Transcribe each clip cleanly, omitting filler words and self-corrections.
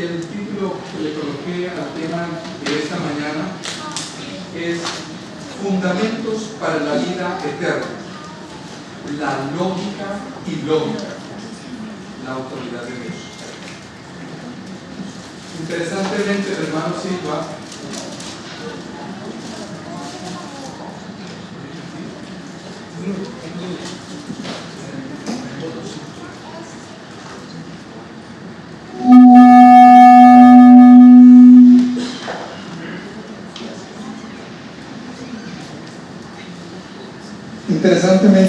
El título que le coloqué al tema de esta mañana es Fundamentos para la vida eterna. La lógica ilógica, la autoridad de Dios. Interesantemente, el hermano Silva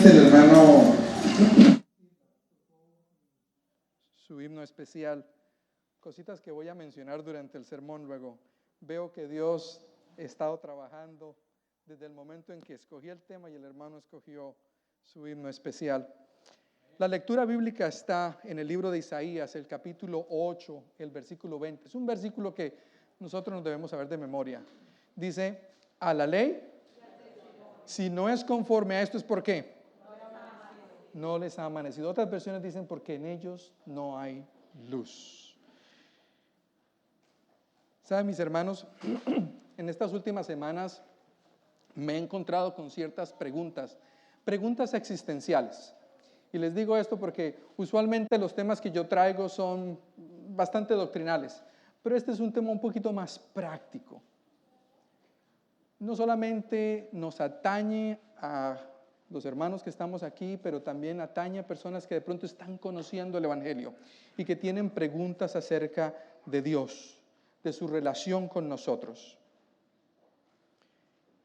el hermano su himno especial, cositas que voy a mencionar durante el sermón luego. Veo que Dios ha estado trabajando desde el momento en que escogí el tema y el hermano escogió su himno especial. La lectura bíblica está en el libro de Isaías, el capítulo 8, el versículo 20. Es un versículo que nosotros nos debemos saber de memoria. Dice, a la ley, si no es conforme a esto, ¿es por qué? No les ha amanecido. Otras versiones dicen porque en ellos no hay luz. ¿Saben, mis hermanos? En estas últimas semanas me he encontrado con ciertas preguntas existenciales. Y les digo esto porque usualmente los temas que yo traigo son bastante doctrinales, pero este es un tema un poquito más práctico. No solamente nos atañe a los hermanos que estamos aquí, pero también atañe a personas que de pronto están conociendo el Evangelio y que tienen preguntas acerca de Dios, de su relación con nosotros.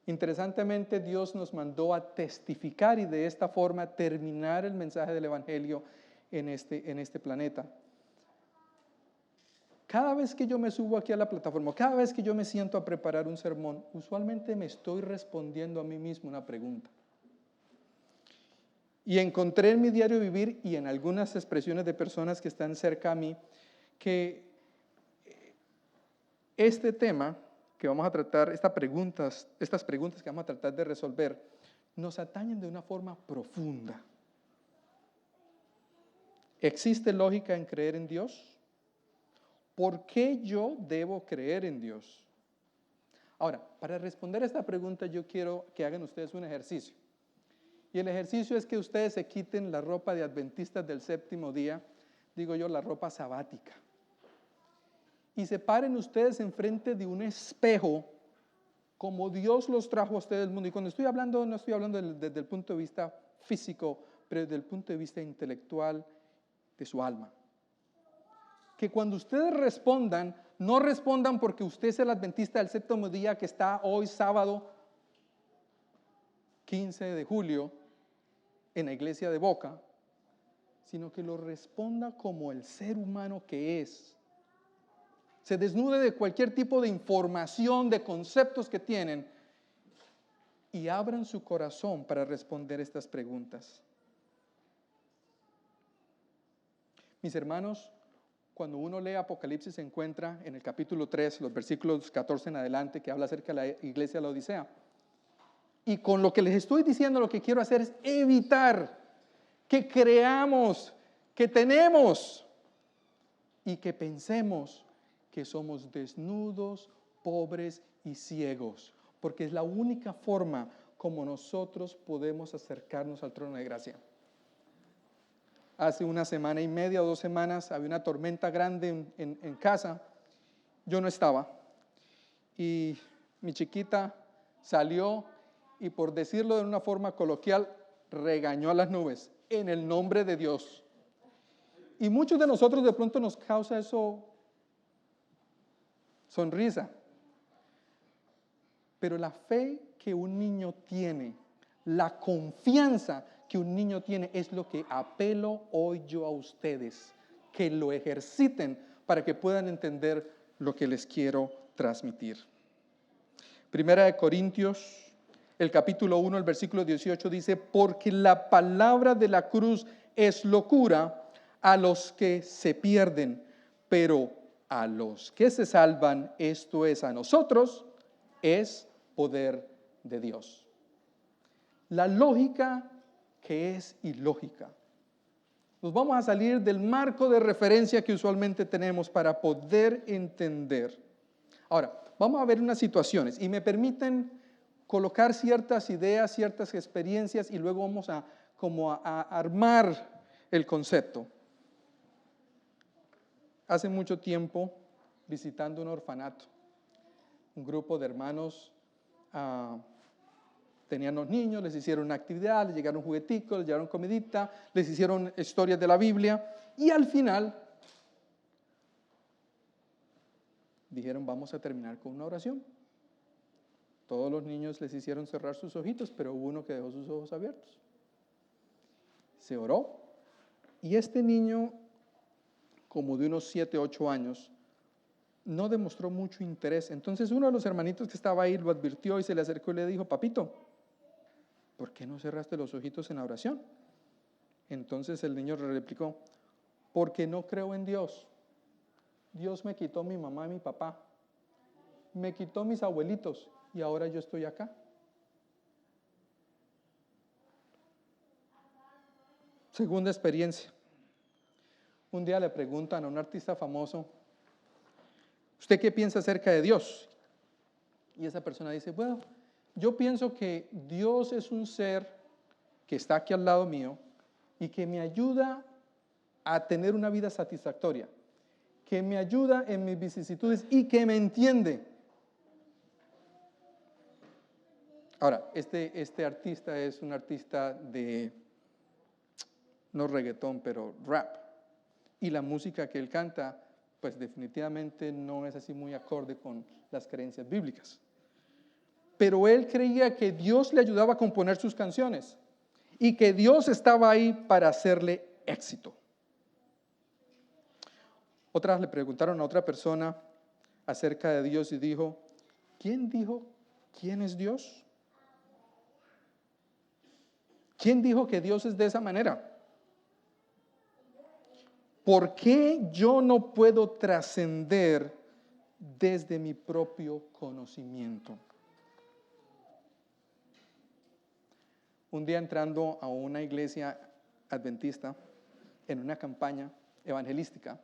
Interesantemente, Dios nos mandó a testificar y de esta forma terminar el mensaje del Evangelio en este planeta. Cada vez que yo me subo aquí a la plataforma, cada vez que yo me siento a preparar un sermón, usualmente me estoy respondiendo a mí mismo una pregunta. Y encontré en mi diario vivir y en algunas expresiones de personas que están cerca a mí, que este tema que vamos a tratar, estas preguntas que vamos a tratar de resolver, nos atañen de una forma profunda. ¿Existe lógica en creer en Dios? ¿Por qué yo debo creer en Dios? Ahora, para responder a esta pregunta, yo quiero que hagan ustedes un ejercicio. Y el ejercicio es que ustedes se quiten la ropa de adventistas del séptimo día, digo yo, la ropa sabática. Y se paren ustedes enfrente de un espejo, como Dios los trajo a ustedes del mundo. Y cuando estoy hablando, no estoy hablando desde el punto de vista físico, pero desde el punto de vista intelectual de su alma. Que cuando ustedes respondan, no respondan porque usted es el adventista del séptimo día que está hoy sábado 15 de julio en la iglesia de Boca, sino que lo responda como el ser humano que es. Se desnude de cualquier tipo de información, de conceptos que tienen y abran su corazón para responder estas preguntas. Mis hermanos, cuando uno lee Apocalipsis se encuentra en el capítulo 3, los versículos 14 en adelante, que habla acerca de la iglesia de la Odisea. Y con lo que les estoy diciendo, lo que quiero hacer es evitar que creamos, que tenemos y que pensemos que somos desnudos, pobres y ciegos, porque es la única forma como nosotros podemos acercarnos al trono de gracia. Hace una semana y media o 2 semanas había una tormenta grande en casa. Yo no estaba. Y mi chiquita salió y, por decirlo de una forma coloquial, regañó a las nubes en el nombre de Dios. Y muchos de nosotros de pronto nos causa eso sonrisa. Pero la fe que un niño tiene, la confianza que un niño tiene, es lo que apelo hoy yo a ustedes, que lo ejerciten para que puedan entender lo que les quiero transmitir. Primera de Corintios, el capítulo 1, el versículo 18 dice, porque la palabra de la cruz es locura a los que se pierden, pero a los que se salvan, esto es a nosotros, es poder de Dios. La lógica que es ilógica. Nos vamos a salir del marco de referencia que usualmente tenemos para poder entender. Ahora, vamos a ver unas situaciones y me permiten colocar ciertas ideas, ciertas experiencias y luego vamos a armar el concepto. Hace mucho tiempo, visitando un orfanato, un grupo de hermanos tenían los niños, les hicieron una actividad, les llegaron jugueticos, les llevaron comidita, les hicieron historias de la Biblia y al final dijeron, vamos a terminar con una oración. Todos los niños les hicieron cerrar sus ojitos, pero hubo uno que dejó sus ojos abiertos. Se oró y este niño, como de unos 7, 8 años, no demostró mucho interés. Entonces uno de los hermanitos que estaba ahí lo advirtió y se le acercó y le dijo, papito, ¿por qué no cerraste los ojitos en la oración? Entonces el niño le replicó, porque no creo en Dios. Dios me quitó mi mamá y mi papá, me quitó mis abuelitos y ahora yo estoy acá. Segunda experiencia. Un día le preguntan a un artista famoso, ¿usted qué piensa acerca de Dios? Y esa persona dice, bueno, yo pienso que Dios es un ser que está aquí al lado mío y que me ayuda a tener una vida satisfactoria, que me ayuda en mis vicisitudes y que me entiende. Ahora, este artista es un artista de, no reggaetón, pero rap. Y la música que él canta, pues definitivamente no es así muy acorde con las creencias bíblicas. Pero él creía que Dios le ayudaba a componer sus canciones y que Dios estaba ahí para hacerle éxito. Otras le preguntaron a otra persona acerca de Dios y dijo, ¿quién dijo quién es Dios? ¿Quién dijo que Dios es de esa manera? ¿Por qué yo no puedo trascender desde mi propio conocimiento? Un día entrando a una iglesia adventista en una campaña evangelística,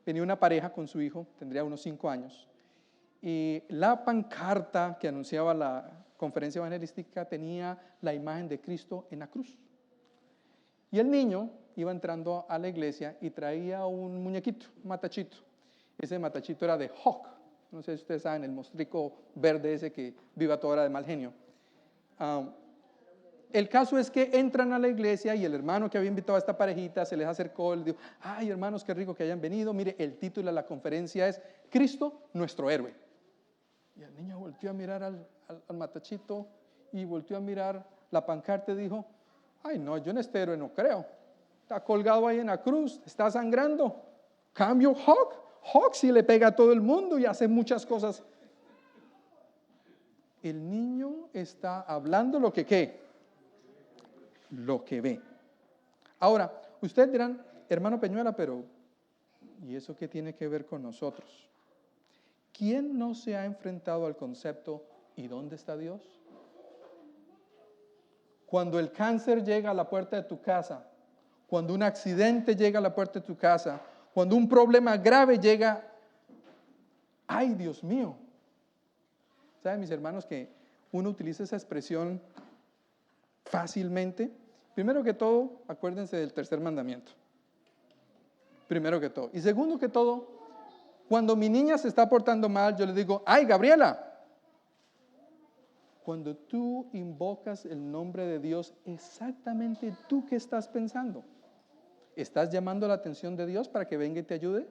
venía una pareja con su hijo, tendría unos 5 años, y la pancarta que anunciaba la conferencia evangelística tenía la imagen de Cristo en la cruz. Y el niño iba entrando a la iglesia y traía un muñequito, un matachito. Ese matachito era de Hawk. No sé si ustedes saben, el monstruo verde ese que vive a toda hora de mal genio. El caso es que entran a la iglesia y el hermano que había invitado a esta parejita se les acercó y les dijo, ay hermanos, qué rico que hayan venido. Mire, el título de la conferencia es Cristo, nuestro héroe. Y el niño volteó a mirar al matachito y volteó a mirar la pancarta y dijo, ay no, yo en este héroe no creo. Está colgado ahí en la cruz, está sangrando. Cambio Hawk sí le pega a todo el mundo y hace muchas cosas. El niño está hablando lo que ¿qué? Lo que ve. Ahora, ustedes dirán, hermano Peñuela, pero ¿y eso qué tiene que ver con nosotros? ¿Quién no se ha enfrentado al concepto ¿y dónde está Dios? Cuando el cáncer llega a la puerta de tu casa, cuando un accidente llega a la puerta de tu casa, cuando un problema grave llega, ¡ay, Dios mío! ¿Saben, mis hermanos, que uno utiliza esa expresión fácilmente? Primero que todo, acuérdense del tercer mandamiento. Primero que todo. Y segundo que todo, cuando mi niña se está portando mal, yo le digo, ¡ay, Gabriela! Cuando tú invocas el nombre de Dios, exactamente tú qué estás pensando. ¿Estás llamando la atención de Dios para que venga y te ayude?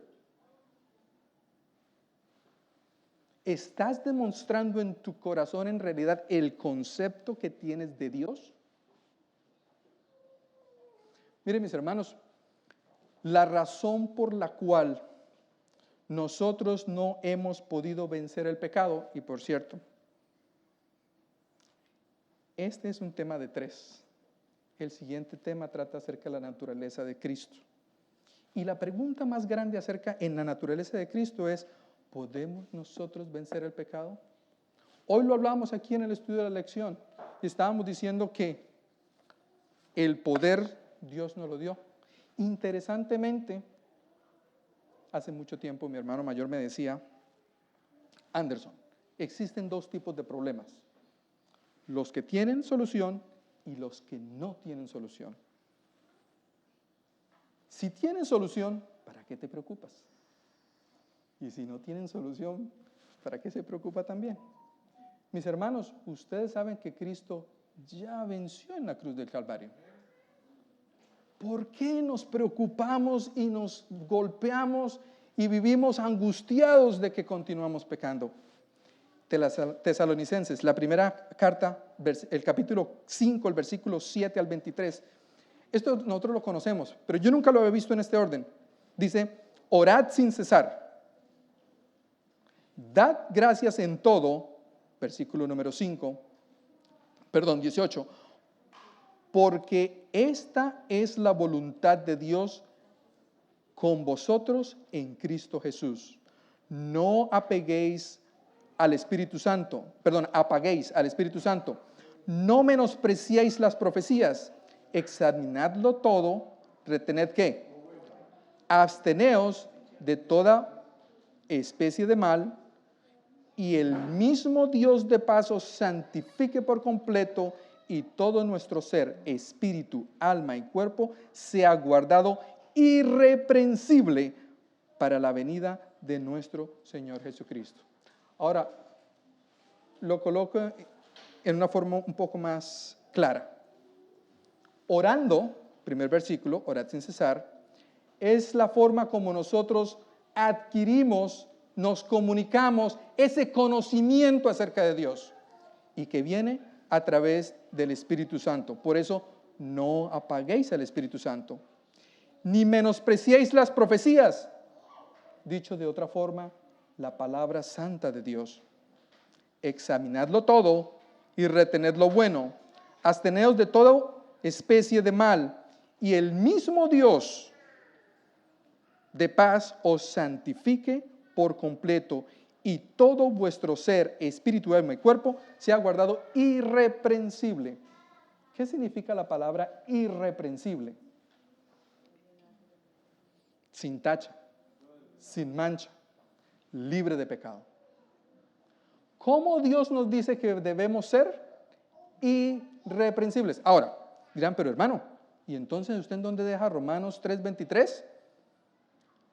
¿Estás demostrando en tu corazón en realidad el concepto que tienes de Dios? Miren, mis hermanos, la razón por la cual nosotros no hemos podido vencer el pecado, y por cierto, este es un tema de 3. El siguiente tema trata acerca de la naturaleza de Cristo. Y la pregunta más grande acerca en la naturaleza de Cristo es, ¿podemos nosotros vencer el pecado? Hoy lo hablamos aquí en el estudio de la lección y estábamos diciendo que el poder Dios nos lo dio Interesantemente, hace mucho tiempo mi hermano mayor me decía, Anderson, existen dos tipos de problemas, los que tienen solución y los que no tienen solución. Si tienen solución, ¿para qué te preocupas? Y si no tienen solución, ¿para qué se preocupa también? Mis hermanos, ustedes saben que Cristo ya venció en la cruz del Calvario. ¿Por qué nos preocupamos y nos golpeamos y vivimos angustiados de que continuamos pecando? Tesalonicenses, la primera carta, el capítulo 5, el versículo 7 al 23. Esto nosotros lo conocemos, pero yo nunca lo había visto en este orden. Dice, orad sin cesar. Dad gracias en todo, versículo número 18, porque esta es la voluntad de Dios con vosotros en Cristo Jesús. No apaguéis al Espíritu Santo. No menospreciéis las profecías. Examinadlo todo. Retened ¿qué? Absteneos de toda especie de mal, y el mismo Dios de paz os santifique por completo, y todo nuestro ser, espíritu, alma y cuerpo sea guardado irreprensible para la venida de nuestro Señor Jesucristo. Ahora, lo coloco en una forma un poco más clara. Orando, primer versículo, orad sin cesar, es la forma como nosotros adquirimos, nos comunicamos ese conocimiento acerca de Dios y que viene a través del Espíritu Santo. Por eso, no apaguéis al Espíritu Santo, ni menospreciéis las profecías. Dicho de otra forma, la palabra santa de Dios. Examinadlo todo y retened lo bueno. Absteneos de toda especie de mal, y el mismo Dios de paz os santifique por completo, y todo vuestro ser, espíritu, alma y cuerpo sea guardado irreprensible. ¿Qué significa la palabra irreprensible? Sin tacha, sin mancha, libre de pecado. ¿Cómo Dios nos dice que debemos ser irreprensibles? Ahora, dirán, pero hermano, ¿y entonces usted en dónde deja Romanos 3:23?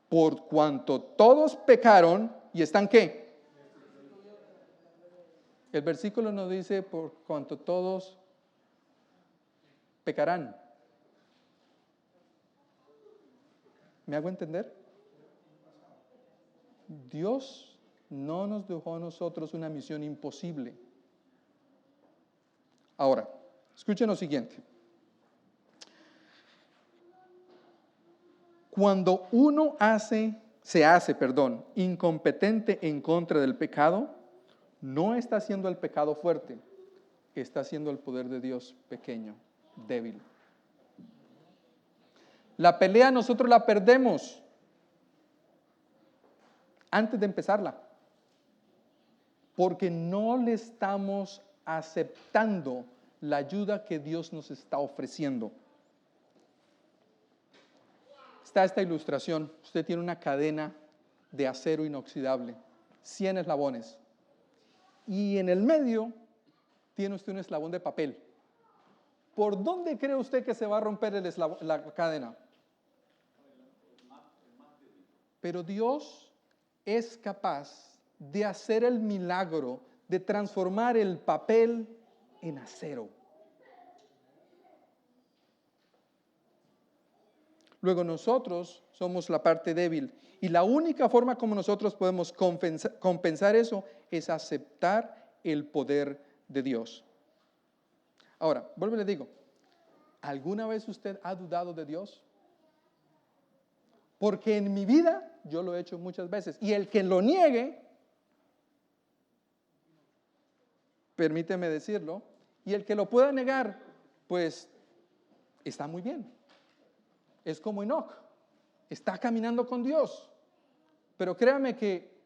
Por cuanto todos pecaron y están ¿qué? El versículo nos dice por cuanto todos pecarán. ¿Me hago entender? Dios no nos dejó a nosotros una misión imposible. Ahora, escuchen lo siguiente. Cuando uno se hace incompetente en contra del pecado, no está haciendo el pecado fuerte, está haciendo el poder de Dios pequeño, débil. La pelea nosotros la perdemos antes de empezarla, porque no le estamos aceptando la ayuda que Dios nos está ofreciendo. Está esta ilustración. Usted tiene una cadena de acero inoxidable, 100 eslabones, y en el medio tiene usted un eslabón de papel. ¿Por dónde cree usted que se va a romper la cadena? Pero Dios es capaz de hacer el milagro de transformar el papel en acero. Luego nosotros somos la parte débil, y la única forma como nosotros podemos compensar eso es aceptar el poder de Dios. Ahora, vuelvo y le digo, ¿alguna vez usted ha dudado de Dios? Porque en mi vida yo lo he hecho muchas veces, y el que lo niegue, permíteme decirlo, y el que lo pueda negar, pues está muy bien. Es como Enoc, está caminando con Dios, pero créame que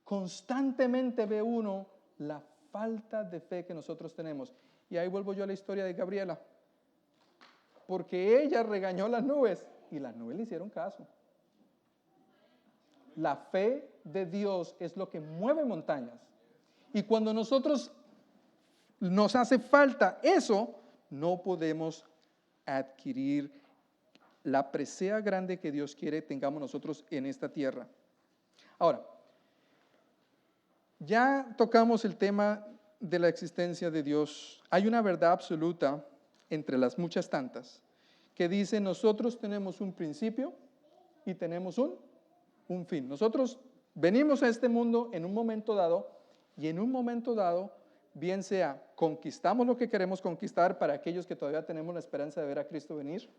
constantemente ve uno la falta de fe que nosotros tenemos. Y ahí vuelvo yo a la historia de Gabriela, porque ella regañó las nubes y las nubes le hicieron caso. La fe de Dios es lo que mueve montañas. Y cuando nosotros nos hace falta eso, no podemos adquirir la presea grande que Dios quiere tengamos nosotros en esta tierra. Ahora, ya tocamos el tema de la existencia de Dios. Hay una verdad absoluta entre las muchas tantas que dice: nosotros tenemos un principio y tenemos un fin. Nosotros venimos a este mundo en un momento dado, y en un momento dado, bien sea conquistamos lo que queremos conquistar para aquellos que todavía tenemos la esperanza de ver a Cristo venir,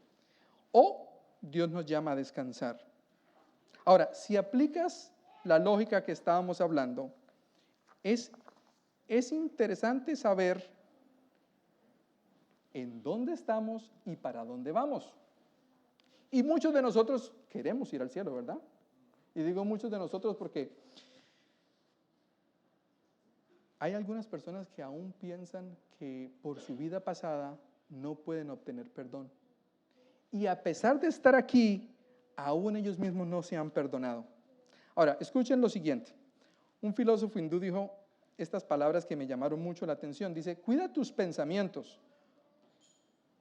o Dios nos llama a descansar. Ahora, si aplicas la lógica que estábamos hablando, es interesante saber en dónde estamos y para dónde vamos. Y muchos de nosotros queremos ir al cielo, ¿verdad? Y digo muchos de nosotros porque hay algunas personas que aún piensan que por su vida pasada no pueden obtener perdón. Y a pesar de estar aquí, aún ellos mismos no se han perdonado. Ahora, escuchen lo siguiente. Un filósofo hindú dijo estas palabras que me llamaron mucho la atención. Dice: cuida tus pensamientos,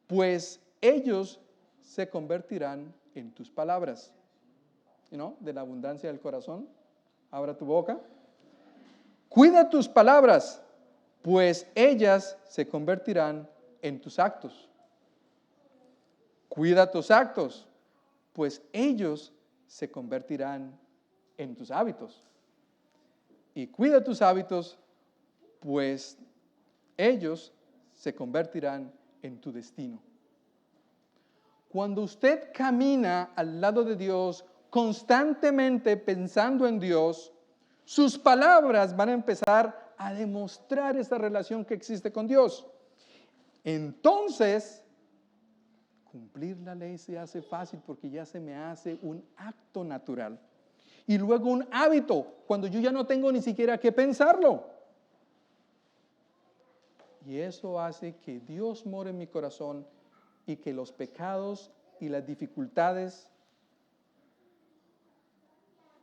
pues ellos se convertirán en tus palabras. ¿No? De la abundancia del corazón, abra tu boca. Cuida tus palabras, pues ellas se convertirán en tus actos. Cuida tus actos, pues ellos se convertirán en tus hábitos. Y cuida tus hábitos, pues ellos se convertirán en tu destino. Cuando usted camina al lado de Dios, constantemente pensando en Dios, sus palabras van a empezar a demostrar esa relación que existe con Dios. Entonces, cumplir la ley se hace fácil porque ya se me hace un acto natural. Y luego un hábito, cuando yo ya no tengo ni siquiera que pensarlo. Y eso hace que Dios more en mi corazón y que los pecados y las dificultades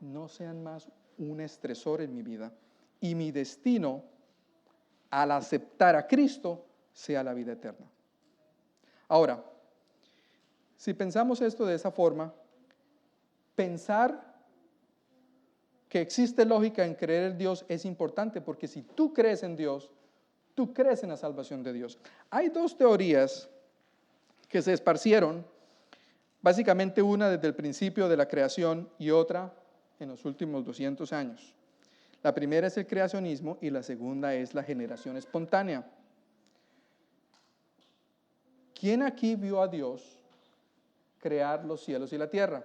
no sean más un estresor en mi vida. Y mi destino, al aceptar a Cristo, sea la vida eterna. Ahora, si pensamos esto de esa forma, pensar que existe lógica en creer en Dios es importante, porque si tú crees en Dios, tú crees en la salvación de Dios. Hay dos teorías que se esparcieron, básicamente una desde el principio de la creación y otra en los últimos 200 años. La primera es el creacionismo y la segunda es la generación espontánea. ¿Quién aquí vio a Dios crear los cielos y la tierra?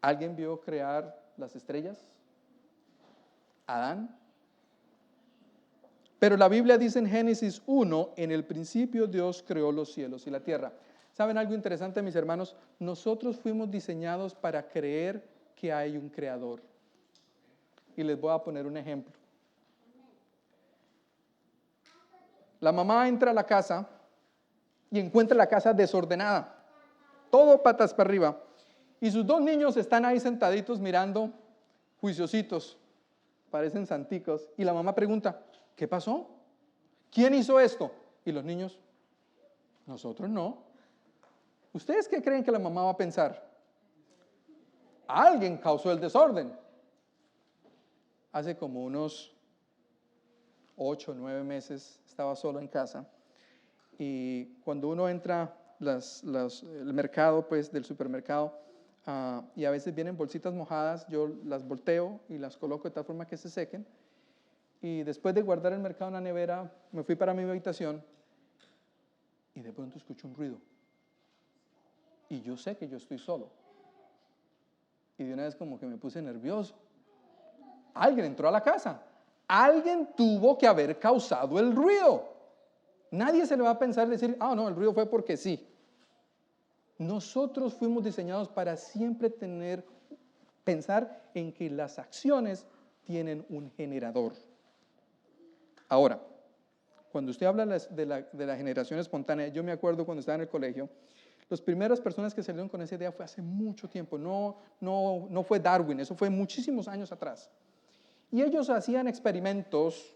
¿Alguien vio crear las estrellas? ¿Adán? Pero la Biblia dice en Génesis 1, en el principio Dios creó los cielos y la tierra. ¿Saben algo interesante, mis hermanos? Nosotros fuimos diseñados para creer que hay un creador. Y les voy a poner un ejemplo. La mamá entra a la casa y encuentra la casa desordenada, todo patas para arriba. Y sus dos niños están ahí sentaditos mirando, juiciositos, parecen santicos. Y la mamá pregunta: ¿qué pasó? ¿Quién hizo esto? Y los niños: nosotros no. ¿Ustedes qué creen que la mamá va a pensar? Alguien causó el desorden. Hace como unos 8 o 9 meses estaba solo en casa, y cuando uno entra el mercado, pues del supermercado, y a veces vienen bolsitas mojadas, yo las volteo y las coloco de tal forma que se sequen, y después de guardar el mercado en la nevera, me fui para mi habitación y de pronto escucho un ruido, y yo sé que yo estoy solo, y de una vez como que me puse nervioso. Alguien entró a la casa, alguien tuvo que haber causado el ruido. Nadie se le va a pensar decir: no, el ruido fue porque sí. Nosotros fuimos diseñados para siempre pensar en que las acciones tienen un generador. Ahora, cuando usted habla de la generación espontánea, yo me acuerdo cuando estaba en el colegio Las primeras personas que salieron con esa idea fue hace mucho tiempo, no fue Darwin, eso fue muchísimos años atrás. Y ellos hacían experimentos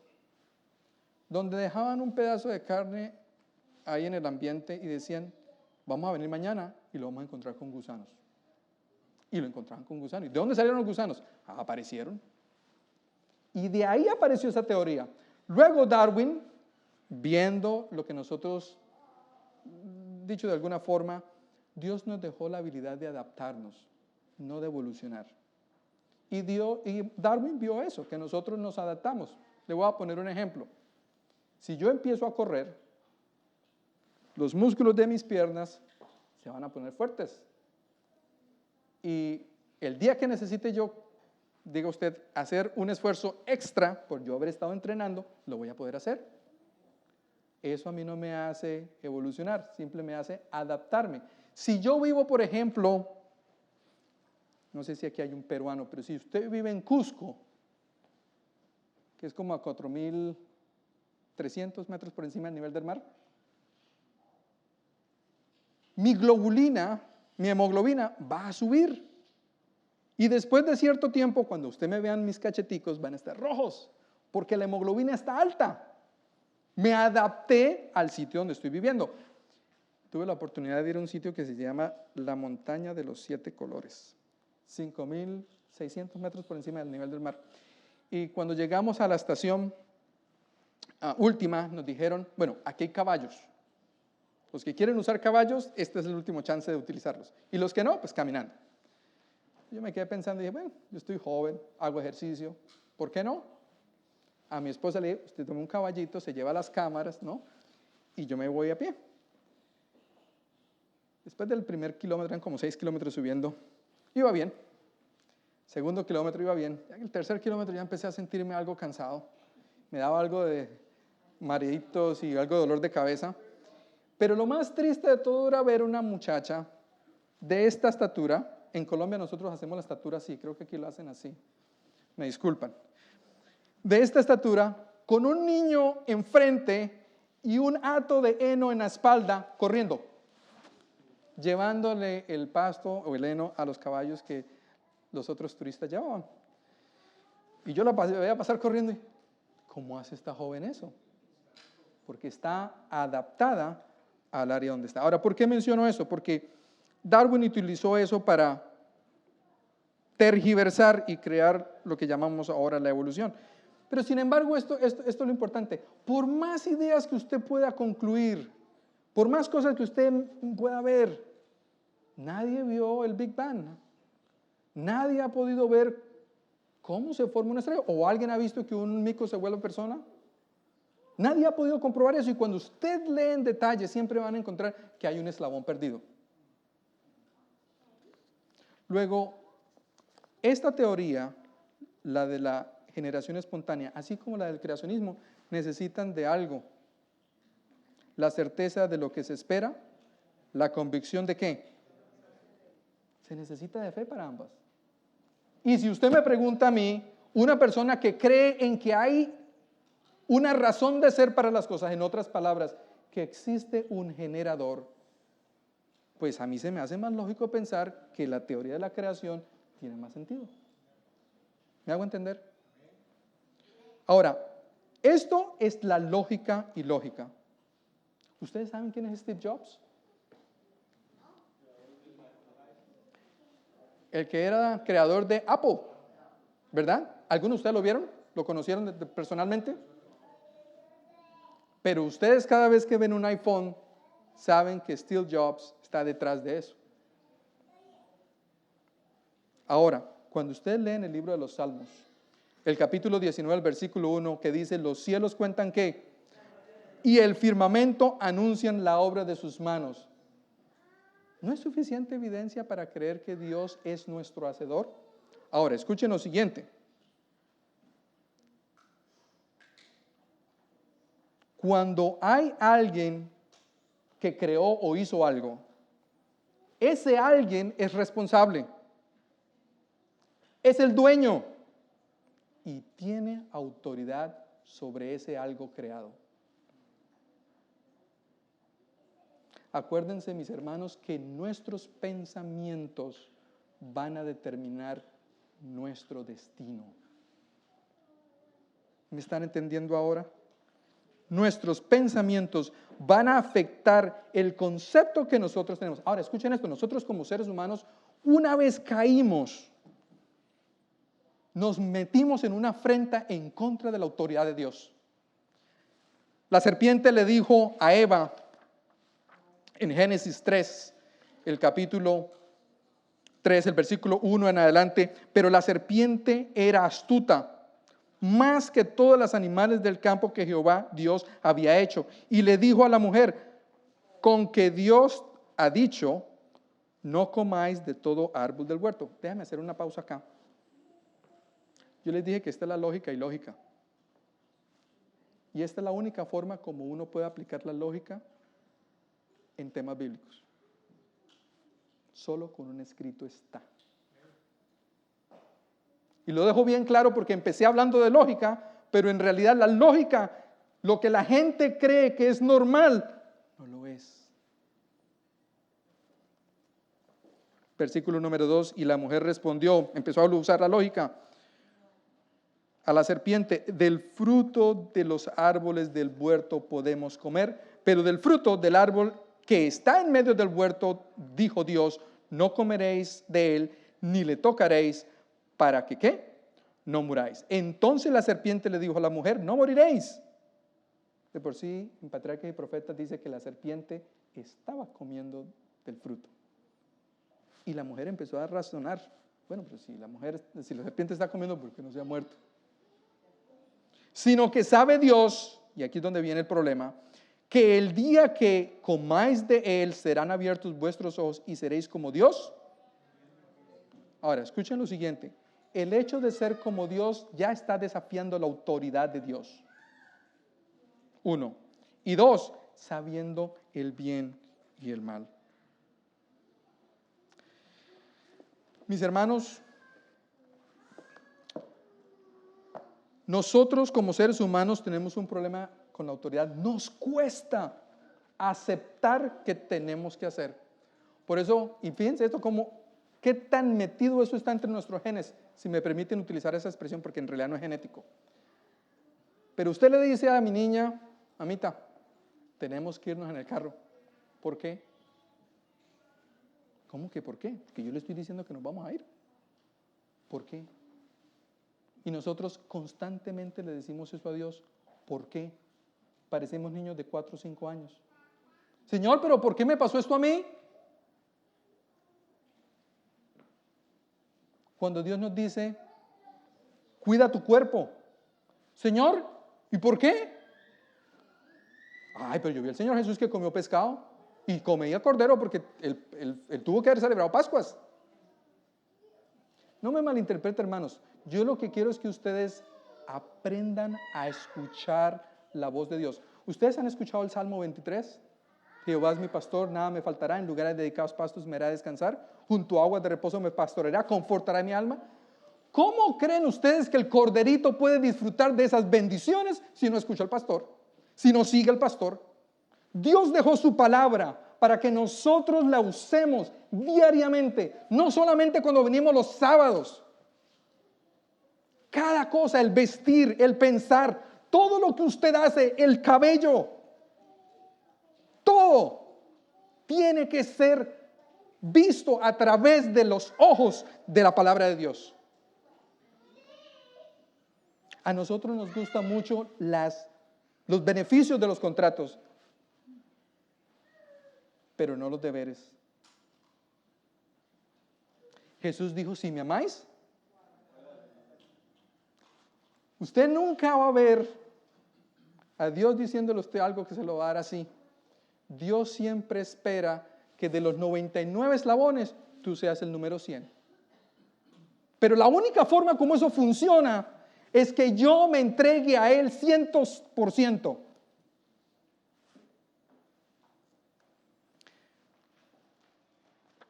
donde dejaban un pedazo de carne ahí en el ambiente y decían, vamos a venir mañana y lo vamos a encontrar con gusanos. Y lo encontraban con gusanos. ¿Y de dónde salieron los gusanos? Aparecieron. Y de ahí apareció esa teoría. Luego Darwin, viendo lo que nosotros, dicho de alguna forma, Dios nos dejó la habilidad de adaptarnos, no de evolucionar. Y Darwin vio eso, que nosotros nos adaptamos. Le voy a poner un ejemplo. Si yo empiezo a correr, los músculos de mis piernas se van a poner fuertes. Y el día que necesite yo, diga usted, hacer un esfuerzo extra por yo haber estado entrenando, lo voy a poder hacer. Eso a mí no me hace evolucionar, simplemente me hace adaptarme. Si yo vivo, por ejemplo, no sé si aquí hay un peruano, pero si usted vive en Cusco, que es como a 4.300 metros por encima del nivel del mar, mi hemoglobina va a subir. Y después de cierto tiempo, cuando usted me vean mis cacheticos, van a estar rojos, porque la hemoglobina está alta. Me adapté al sitio donde estoy viviendo. Tuve la oportunidad de ir a un sitio que se llama la Montaña de los 7 Colores, 5.600 metros por encima del nivel del mar. Y cuando llegamos a la estación última, nos dijeron, bueno, aquí hay caballos. Los que quieren usar caballos, este es el último chance de utilizarlos. Y los que no, pues caminando. Yo me quedé pensando y dije, bueno, yo estoy joven, hago ejercicio, ¿por qué no? A mi esposa le dije, usted toma un caballito, se lleva las cámaras, ¿no? Y yo me voy a pie. Después del primer kilómetro, eran como 6 kilómetros subiendo, iba bien. Segundo kilómetro iba bien. Ya en el tercer kilómetro ya empecé a sentirme algo cansado. Me daba algo de mareitos y algo de dolor de cabeza. Pero lo más triste de todo era ver una muchacha de esta estatura. En Colombia nosotros hacemos la estatura así, creo que aquí lo hacen así. Me disculpan. De esta estatura, con un niño enfrente y un hato de heno en la espalda, corriendo, llevándole el pasto o el heno a los caballos que los otros turistas llevaban. Y yo la veía pasar corriendo y, ¿cómo hace esta joven eso? Porque está adaptada al área donde está. Ahora, ¿por qué menciono eso? Porque Darwin utilizó eso para tergiversar y crear lo que llamamos ahora la evolución. Pero sin embargo, esto es lo importante. Por más ideas que usted pueda concluir, por más cosas que usted pueda ver, nadie vio el Big Bang. Nadie ha podido ver cómo se forma una estrella. ¿O alguien ha visto que un mico se vuelve persona? Nadie ha podido comprobar eso. Y cuando usted lee en detalle, siempre van a encontrar que hay un eslabón perdido. Luego, esta teoría, la de la generación espontánea, así como la del creacionismo, necesitan de algo. La certeza de lo que se espera, la convicción de qué. Se necesita de fe para ambas. Y si usted me pregunta a mí, una persona que cree en que hay una razón de ser para las cosas, en otras palabras, que existe un generador, pues a mí se me hace más lógico pensar que la teoría de la creación tiene más sentido. ¿Me hago entender? Ahora, esto es la lógica ilógica. ¿Ustedes saben quién es Steve Jobs? El que era creador de Apple, ¿verdad? ¿Algunos de ustedes lo vieron? ¿Lo conocieron personalmente? Pero ustedes cada vez que ven un iPhone, saben que Steve Jobs está detrás de eso. Ahora, cuando ustedes leen el libro de los Salmos, el capítulo 19, el versículo 1, que dice, los cielos cuentan ¿qué? Y el firmamento anuncian la obra de sus manos. ¿No es suficiente evidencia para creer que Dios es nuestro hacedor? Ahora, escuchen lo siguiente. Cuando hay alguien que creó o hizo algo, ese alguien es responsable, es el dueño y tiene autoridad sobre ese algo creado. Acuérdense, mis hermanos, que nuestros pensamientos van a determinar nuestro destino. ¿Me están entendiendo ahora? Nuestros pensamientos van a afectar el concepto que nosotros tenemos. Ahora, escuchen esto, nosotros como seres humanos, una vez caímos, nos metimos en una afrenta en contra de la autoridad de Dios. La serpiente le dijo a Eva en Génesis 3, el capítulo 3, el versículo 1 en adelante, pero la serpiente era astuta, más que todos los animales del campo que Jehová Dios había hecho. Y le dijo a la mujer, con que Dios ha dicho, no comáis de todo árbol del huerto. Déjame hacer una pausa acá. Yo les dije que esta es la lógica ilógica. Y esta es la única forma como uno puede aplicar la lógica en temas bíblicos. Solo con un escrito está. Y lo dejo bien claro porque empecé hablando de lógica, pero en realidad la lógica, lo que la gente cree que es normal, no lo es. Versículo número 2, y la mujer respondió, empezó a usar la lógica, a la serpiente, del fruto de los árboles del huerto podemos comer, pero del fruto del árbol que está en medio del huerto, dijo Dios, no comeréis de él, ni le tocaréis, para que, ¿qué? No muráis. Entonces la serpiente le dijo a la mujer, no moriréis. De por sí, en Patriarcas y Profetas dice que la serpiente estaba comiendo del fruto. Y la mujer empezó a razonar, bueno, pero si la serpiente está comiendo, ¿por qué no se ha muerto? Sino que sabe Dios, y aquí es donde viene el problema, que el día que comáis de él serán abiertos vuestros ojos y seréis como Dios. Ahora, escuchen lo siguiente. El hecho de ser como Dios ya está desafiando la autoridad de Dios. 1. Y 2, sabiendo el bien y el mal. Mis hermanos, nosotros como seres humanos tenemos un problema con la autoridad. Nos cuesta aceptar que tenemos que hacer. Por eso, y fíjense esto como, qué tan metido eso está entre nuestros genes, si me permiten utilizar esa expresión, porque en realidad no es genético. Pero usted le dice a mi niña, mamita, tenemos que irnos en el carro. ¿Por qué? ¿Cómo que por qué? Porque yo le estoy diciendo que nos vamos a ir. ¿Por qué? Y nosotros constantemente le decimos eso a Dios. ¿Por qué? Parecemos niños de 4 o 5 años. Señor, ¿pero por qué me pasó esto a mí? Cuando Dios nos dice, cuida tu cuerpo. Señor, ¿y por qué? Ay, pero yo vi al Señor Jesús que comió pescado y comía cordero porque él tuvo que haber celebrado Pascuas. No me malinterprete, hermanos. Yo lo que quiero es que ustedes aprendan a escuchar la voz de Dios. ¿Ustedes han escuchado el Salmo 23? Jehová es mi pastor, nada me faltará, en lugares dedicados pastos me hará descansar, junto a aguas de reposo me pastoreará, confortará mi alma. ¿Cómo creen ustedes que el corderito puede disfrutar de esas bendiciones si no escucha al pastor, si no sigue al pastor? Dios dejó su palabra para que nosotros la usemos diariamente, no solamente cuando venimos los sábados. Cada cosa, el vestir, el pensar, todo lo que usted hace, el cabello, todo tiene que ser visto a través de los ojos de la palabra de Dios. A nosotros nos gustan mucho los beneficios de los contratos, pero no los deberes. Jesús dijo, si me amáis, usted nunca va a ver a Dios diciéndole a usted algo que se lo va a dar así. Dios siempre espera que de los 99 eslabones, tú seas el número 100. Pero la única forma como eso funciona es que yo me entregue a Él 100%.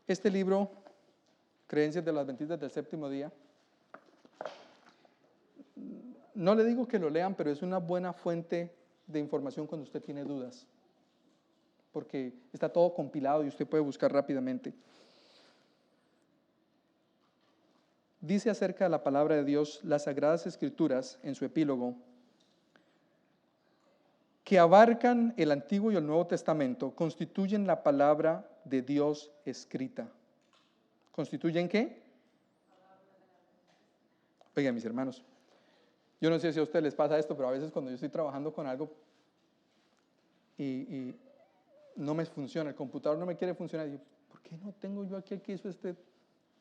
Este libro, Creencias de los Adventistas del Séptimo Día, no le digo que lo lean, pero es una buena fuente de información cuando usted tiene dudas. porque está todo compilado y usted puede buscar rápidamente. Dice acerca de la palabra de Dios, las Sagradas Escrituras, en su epílogo, que abarcan el Antiguo y el Nuevo Testamento, constituyen la palabra de Dios escrita. ¿Constituyen qué? Oigan, mis hermanos, yo no sé si a ustedes les pasa esto, pero a veces cuando yo estoy trabajando con algo y no me funciona, el computador no me quiere funcionar, digo, ¿por qué no tengo yo aquí el que hizo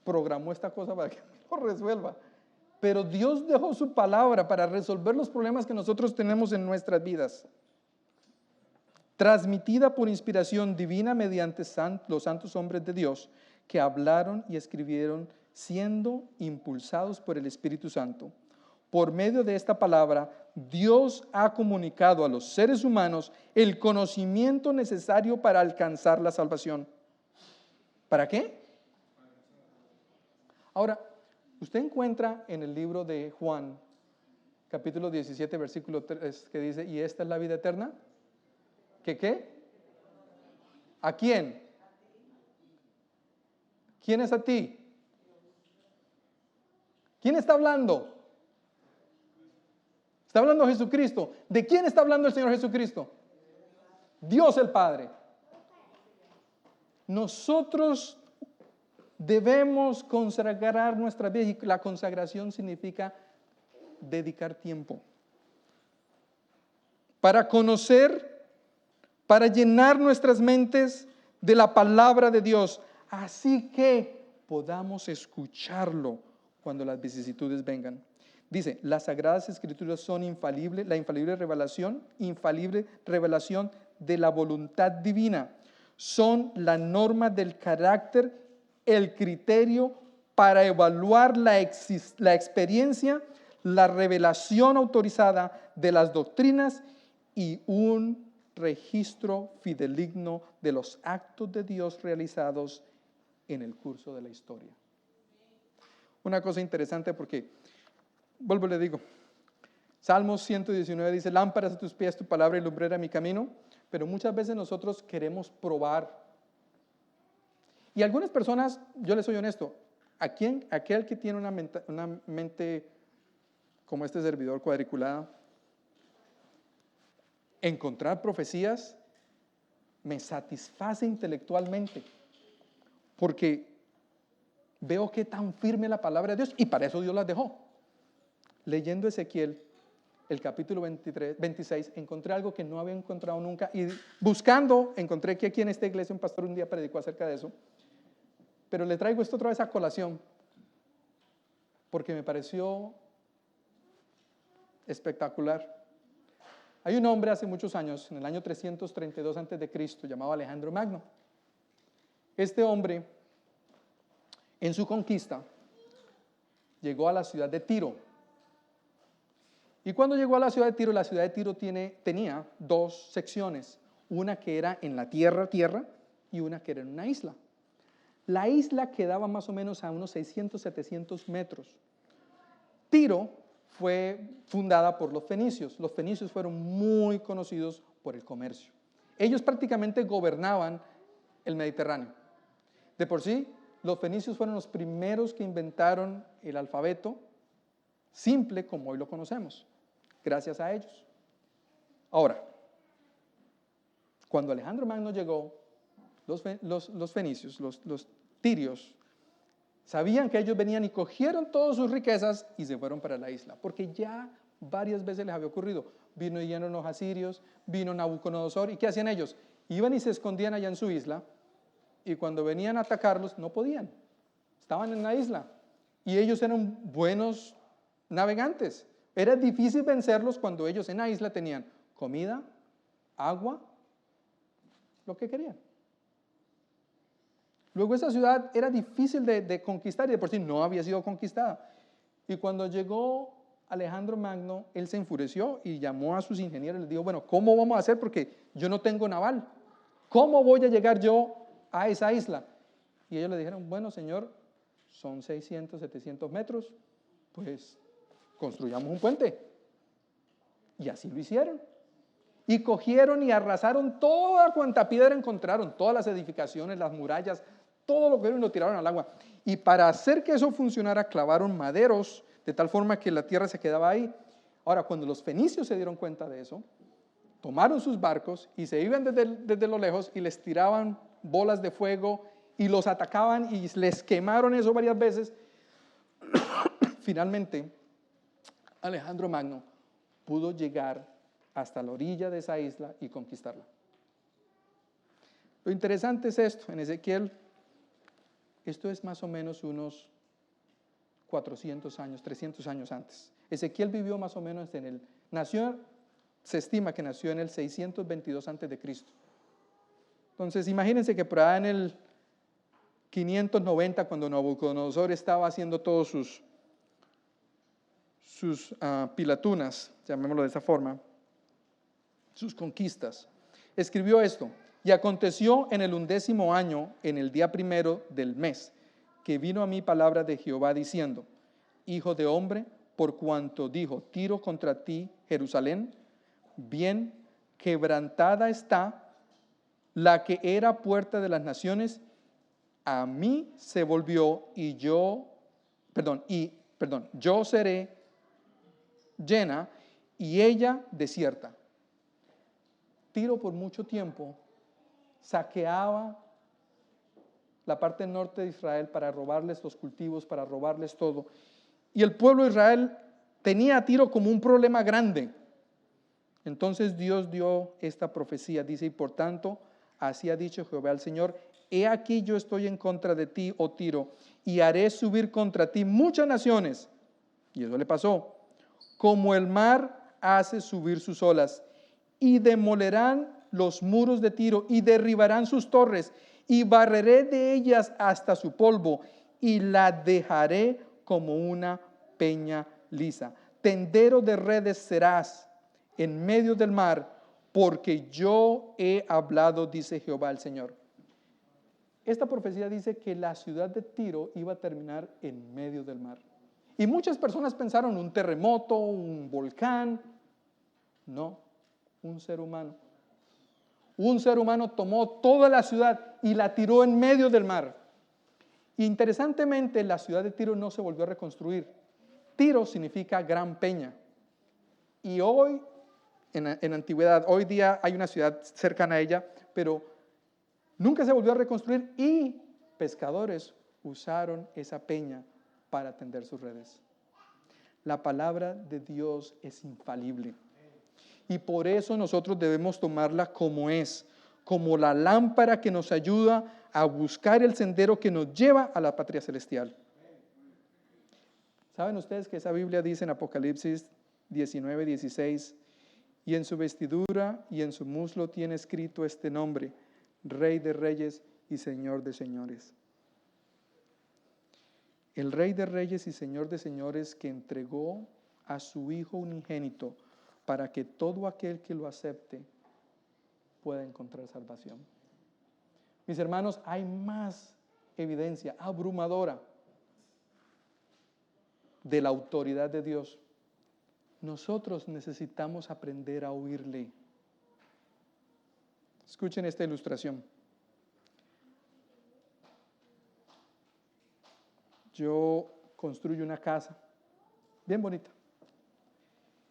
programó esta cosa para que me lo resuelva? Pero Dios dejó su palabra para resolver los problemas que nosotros tenemos en nuestras vidas. Transmitida por inspiración divina mediante los santos hombres de Dios que hablaron y escribieron siendo impulsados por el Espíritu Santo. Por medio de esta palabra, Dios ha comunicado a los seres humanos el conocimiento necesario para alcanzar la salvación. ¿Para qué? Ahora, usted encuentra en el libro de Juan, capítulo 17, versículo 3, que dice, ¿y esta es la vida eterna? ¿Que qué? ¿A quién? ¿Quién es a ti? ¿Quién está hablando? Está hablando Jesucristo. ¿De quién está hablando el Señor Jesucristo? Dios el Padre. Nosotros debemos consagrar nuestra vida, y la consagración significa dedicar tiempo para conocer, para llenar nuestras mentes de la palabra de Dios, así que podamos escucharlo cuando las vicisitudes vengan. Dice, las Sagradas Escrituras son infalibles, la infalible revelación de la voluntad divina. Son la norma del carácter, el criterio para evaluar la experiencia, la revelación autorizada de las doctrinas y un registro fidedigno de los actos de Dios realizados en el curso de la historia. Una cosa interesante porque, vuelvo y le digo, Salmos 119 dice, lámparas a tus pies tu palabra y lumbrera mi camino, pero muchas veces nosotros queremos probar. Y algunas personas, yo les soy honesto, aquel que tiene una mente como este servidor cuadriculada, encontrar profecías me satisface intelectualmente, porque veo que tan firme la palabra de Dios, y para eso Dios las dejó. Leyendo Ezequiel, el capítulo 26, encontré algo que no había encontrado nunca, y buscando, encontré que aquí en esta iglesia un pastor un día predicó acerca de eso, pero le traigo esto otra vez a colación, porque me pareció espectacular. Hay un hombre hace muchos años, en el año 332 a.C., llamado Alejandro Magno. Este hombre, en su conquista, llegó a la ciudad de Tiro. Y cuando llegó a la ciudad de Tiro tenía dos secciones, una que era en la tierra, y una que era en una isla. La isla quedaba más o menos a unos 600, 700 metros. Tiro fue fundada por los fenicios. Los fenicios fueron muy conocidos por el comercio. Ellos prácticamente gobernaban el Mediterráneo. De por sí, los fenicios fueron los primeros que inventaron el alfabeto simple como hoy lo conocemos, gracias a ellos. Ahora, cuando Alejandro Magno llegó, los fenicios, los tirios, sabían que ellos venían y cogieron todas sus riquezas y se fueron para la isla, porque ya varias veces les había ocurrido. Vinieron los asirios, vino Nabucodonosor, ¿y qué hacían ellos? Iban y se escondían allá en su isla, y cuando venían a atacarlos, no podían. Estaban en la isla, y ellos eran buenos navegantes. Era difícil vencerlos cuando ellos en la isla tenían comida, agua, lo que querían. Luego esa ciudad era difícil de conquistar y de por sí no había sido conquistada. Y cuando llegó Alejandro Magno, él se enfureció y llamó a sus ingenieros y les dijo, bueno, ¿cómo vamos a hacer? Porque yo no tengo naval. ¿Cómo voy a llegar yo a esa isla? Y ellos le dijeron, bueno, señor, son 600, 700 metros, pues construyamos un puente. Y así lo hicieron. y cogieron y arrasaron toda cuanta piedra encontraron, todas las edificaciones, las murallas, todo lo que vieron y lo tiraron al agua. Y para hacer que eso funcionara, clavaron maderos de tal forma que la tierra se quedaba ahí. Ahora, cuando los fenicios se dieron cuenta de eso, tomaron sus barcos y se iban desde lo lejos y les tiraban bolas de fuego y los atacaban y les quemaron eso varias veces. Finalmente, Alejandro Magno pudo llegar hasta la orilla de esa isla y conquistarla. Lo interesante es esto, en Ezequiel, esto es más o menos unos 400 años, 300 años antes. Ezequiel vivió más o menos se estima que nació en el 622 antes de Cristo. Entonces, imagínense que por allá en el 590, cuando Nabucodonosor estaba haciendo todos sus pilatunas, llamémoslo de esa forma, sus conquistas, escribió esto: y aconteció en el 11º año, en el día primero del mes, que vino a mí palabra de Jehová diciendo: hijo de hombre, por cuanto dijo Tiro contra ti, Jerusalén, bien quebrantada está la que era puerta de las naciones, a mí se volvió yo seré llena y ella desierta. Tiro por mucho tiempo saqueaba la parte norte de Israel para robarles los cultivos, para robarles todo. Y el pueblo de Israel tenía a Tiro como un problema grande. Entonces Dios dio esta profecía, dice: y por tanto, así ha dicho Jehová el Señor, he aquí yo estoy en contra de ti, oh Tiro, y haré subir contra ti muchas naciones. Y eso le pasó. Como el mar hace subir sus olas, y demolerán los muros de Tiro, y derribarán sus torres, y barreré de ellas hasta su polvo, y la dejaré como una peña lisa. Tendero de redes serás en medio del mar, porque yo he hablado, dice Jehová el Señor. Esta profecía dice que la ciudad de Tiro iba a terminar en medio del mar. Y muchas personas pensaron un terremoto, un volcán. No, un ser humano. Un ser humano tomó toda la ciudad y la tiró en medio del mar. Interesantemente, la ciudad de Tiro no se volvió a reconstruir. Tiro significa gran peña. Y hoy, en antigüedad, hoy día hay una ciudad cercana a ella, pero nunca se volvió a reconstruir y pescadores usaron esa peña para tender sus redes. La palabra de Dios es infalible. Y por eso nosotros debemos tomarla como es, como la lámpara que nos ayuda a buscar el sendero que nos lleva a la patria celestial. ¿Saben ustedes que esa Biblia dice en Apocalipsis 19:16, y en su vestidura y en su muslo tiene escrito este nombre: Rey de Reyes y Señor de Señores? El Rey de Reyes y Señor de Señores, que entregó a su Hijo unigénito para que todo aquel que lo acepte pueda encontrar salvación. Mis hermanos, hay más evidencia abrumadora de la autoridad de Dios. Nosotros necesitamos aprender a oírle. Escuchen esta ilustración. Yo construyo una casa bien bonita.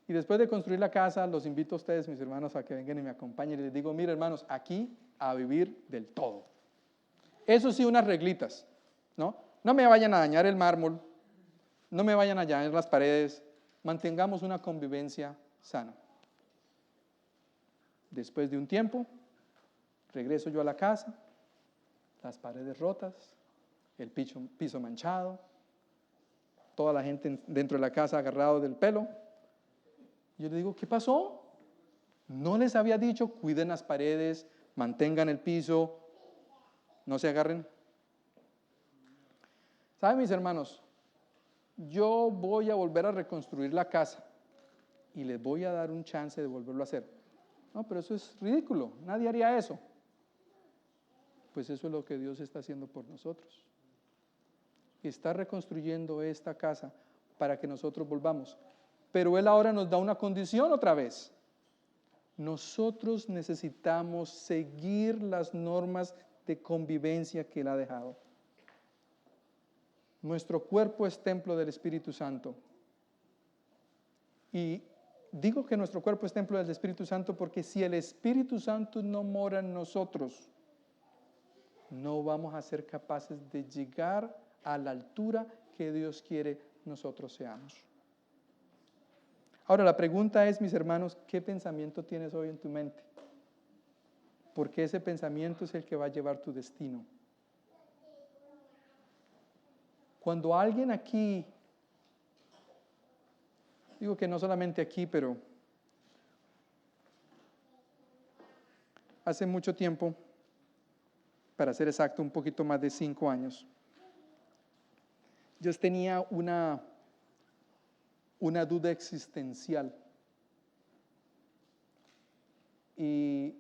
Y después de construir la casa, los invito a ustedes, mis hermanos, a que vengan y me acompañen. Y les digo: mire, hermanos, aquí a vivir del todo. Eso sí, unas reglitas, ¿no? No me vayan a dañar el mármol, no me vayan a dañar las paredes. Mantengamos una convivencia sana. Después de un tiempo, regreso yo a la casa, las paredes rotas, el piso manchado, toda la gente dentro de la casa agarrado del pelo. Yo le digo: ¿qué pasó? ¿No les había dicho cuiden las paredes, mantengan el piso, no se agarren? ¿Saben, mis hermanos? Yo voy a volver a reconstruir la casa y les voy a dar un chance de volverlo a hacer. No, pero eso es ridículo, nadie haría eso. Pues eso es lo que Dios está haciendo por nosotros. Está reconstruyendo esta casa para que nosotros volvamos. Pero Él ahora nos da una condición otra vez. nosotros necesitamos seguir las normas de convivencia que Él ha dejado. Nuestro cuerpo es templo del Espíritu Santo. Y digo que nuestro cuerpo es templo del Espíritu Santo porque si el Espíritu Santo no mora en nosotros, no vamos a ser capaces de llegar a la altura que Dios quiere nosotros seamos. Ahora la pregunta es, mis hermanos, ¿qué pensamiento tienes hoy en tu mente? Porque ese pensamiento es el que va a llevar tu destino. Cuando alguien aquí, digo que no solamente aquí, pero hace mucho tiempo, para ser exacto, un poquito más de 5 años, yo tenía una duda existencial. Y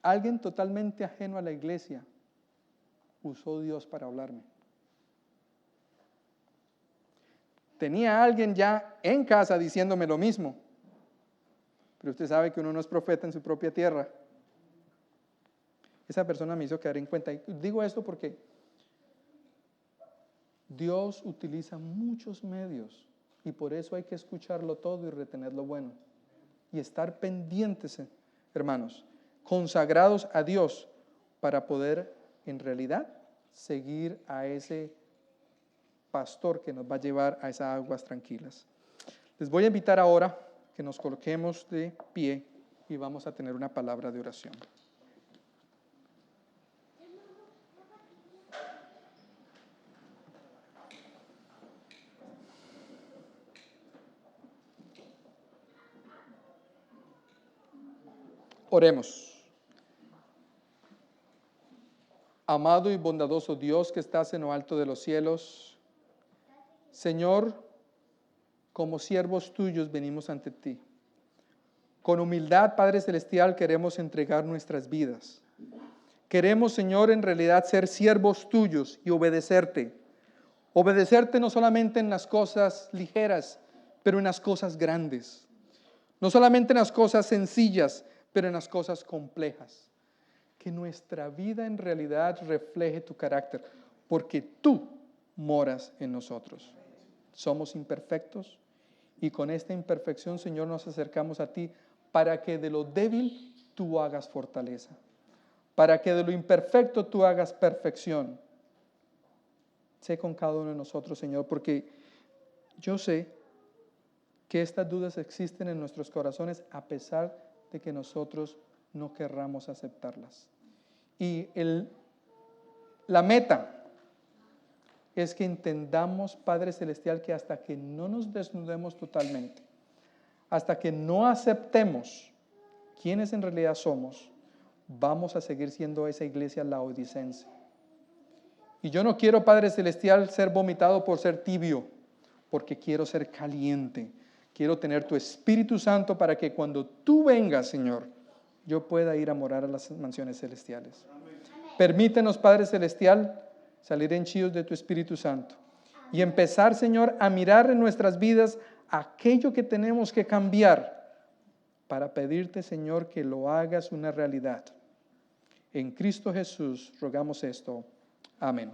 alguien totalmente ajeno a la iglesia usó Dios para hablarme. Tenía a alguien ya en casa diciéndome lo mismo, pero usted sabe que uno no es profeta en su propia tierra. Esa persona me hizo caer en cuenta. Y digo esto porque Dios utiliza muchos medios y por eso hay que escucharlo todo y retener lo bueno. Y estar pendientes, hermanos, consagrados a Dios para poder en realidad seguir a ese pastor que nos va a llevar a esas aguas tranquilas. Les voy a invitar ahora que nos coloquemos de pie y vamos a tener una palabra de oración. Oremos. Amado y bondadoso Dios que estás en lo alto de los cielos, Señor, como siervos tuyos venimos ante ti. Con humildad, Padre Celestial, queremos entregar nuestras vidas. Queremos, Señor, en realidad ser siervos tuyos y obedecerte. Obedecerte no solamente en las cosas ligeras, pero en las cosas grandes. No solamente en las cosas sencillas, pero en las cosas complejas. Que nuestra vida en realidad refleje tu carácter, porque tú moras en nosotros. Somos imperfectos y con esta imperfección, Señor, nos acercamos a ti para que de lo débil tú hagas fortaleza, para que de lo imperfecto tú hagas perfección. Sé con cada uno de nosotros, Señor, porque yo sé que estas dudas existen en nuestros corazones a pesar de que nosotros no querramos aceptarlas. Y la meta es que entendamos, Padre Celestial, que hasta que no nos desnudemos totalmente, hasta que no aceptemos quiénes en realidad somos, vamos a seguir siendo esa iglesia laodicense. Y yo no quiero, Padre Celestial, ser vomitado por ser tibio, porque quiero ser caliente. Quiero tener tu Espíritu Santo para que cuando tú vengas, Señor, yo pueda ir a morar a las mansiones celestiales. Amén. Permítenos, Padre Celestial, salir henchidos de tu Espíritu Santo y empezar, Señor, a mirar en nuestras vidas aquello que tenemos que cambiar para pedirte, Señor, que lo hagas una realidad. En Cristo Jesús rogamos esto. Amén.